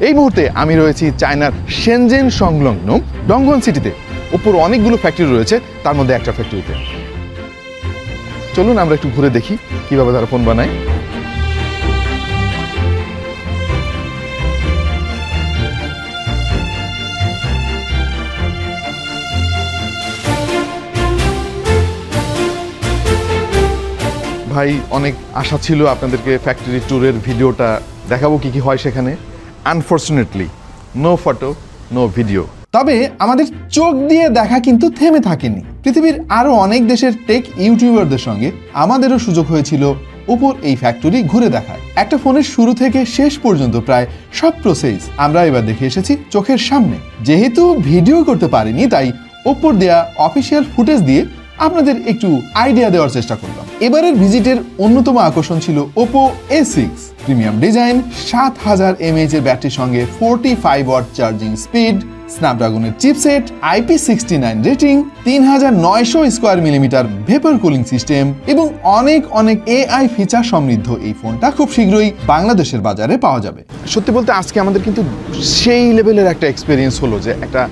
এই মুহূর্তে আমি রয়েছি চায়নার শেনজেন সংলগ্ন ডংগন সিটিতে। ওপর অনেকগুলো ফ্যাক্টরি রয়েছে, তার মধ্যে একটা ফ্যাক্টরিতে। চলুন আমরা একটু ঘুরে দেখি কিভাবে তারা ফোন বানায়। ভাই, অনেক আশা ছিল আপনাদেরকে ফ্যাক্টরি ট্যুরের ভিডিওটা দেখাবো কি কি হয় সেখানে। Unfortunately no photo, no video. তবে আমাদের চোখ দিয়ে দেখা কিন্তু থেমে থাকেনি। পৃথিবীর আরো অনেক দেশের টেক ইউটিউবারদের সঙ্গে আমাদেরও সুযোগ হয়েছিল উপর এই ফ্যাক্টরি ঘুরে দেখার। একটা ফোনের শুরু থেকে শেষ পর্যন্ত প্রায় সব প্রসেস আমরা এবার দেখে এসেছি চোখের সামনে। যেহেতু ভিডিও করতে পারিনি, তাই ওপর দেয়া অফিসিয়াল ফুটেজ দিয়ে আপনাদের একটু আইডিয়া দেওয়ার চেষ্টা করলাম। এবারের ভিজিটের অন্যতম আকর্ষণ ছিল Oppo A6 premium design, 7000 mAh এর ব্যাটারির সঙ্গে 45 ওয়াট চার্জিং স্পিড, স্ন্যাপড্রাগনের chipset, IP69 rating, 3900 square millimetre vapour cooling system এবং অনেক AI ফিচার সমৃদ্ধ এই ফোনটা খুব শীঘ্রই বাংলাদেশের বাজারে পাওয়া যাবে। সত্যি বলতে আজকে আমাদের কিন্তু সেই লেভেলের একটা এক্সপেরিয়েন্স হলো যে একটা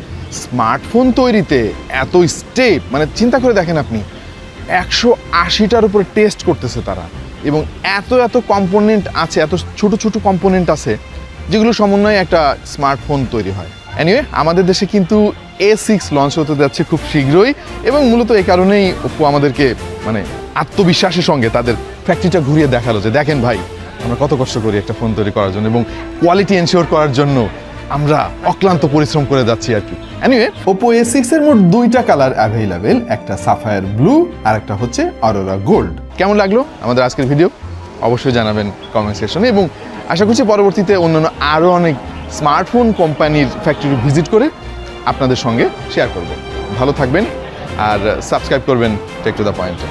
স্মার্টফোন তৈরিতে এত স্টেপ, মানে চিন্তা করে দেখেন আপনি 180টার উপরে টেস্ট করতেছে তারা, এবং এত কম্পোনেন্ট আছে, এত ছোট কম্পোনেন্ট আছে যেগুলো সমন্বয়ে একটা স্মার্টফোন তৈরি হয়। এনিওয়ে, আমাদের দেশে কিন্তু A6 লঞ্চ হতে যাচ্ছে খুব শীঘ্রই, এবং মূলত এই কারণেই ওপ্পো আমাদেরকে মানে আত্মবিশ্বাসের সঙ্গে তাদের ফ্যাক্টরিটা ঘুরিয়ে দেখালো যে দেখেন ভাই, আমরা কত কষ্ট করি একটা ফোন তৈরি করার জন্য, এবং কোয়ালিটি এনশিওর করার জন্য আমরা অক্লান্ত পরিশ্রম করে যাচ্ছি আর কি। এনিওয়ে, Oppo A6 এর মোট দুইটা কালার অ্যাভেলেবেল, একটা সাফায়ার ব্লু আর একটা হচ্ছে অরোরা গোল্ড। কেমন লাগলো আমাদের আজকের ভিডিও অবশ্যই জানাবেন কমেন্ট সেকশনে, এবং আশা করছি পরবর্তীতে অন্যান্য আরও অনেক স্মার্টফোন কোম্পানির ফ্যাক্টরি ভিজিট করে আপনাদের সঙ্গে শেয়ার করব। ভালো থাকবেন আর সাবস্ক্রাইব করবেন টেক টু দ্য পয়েন্টে।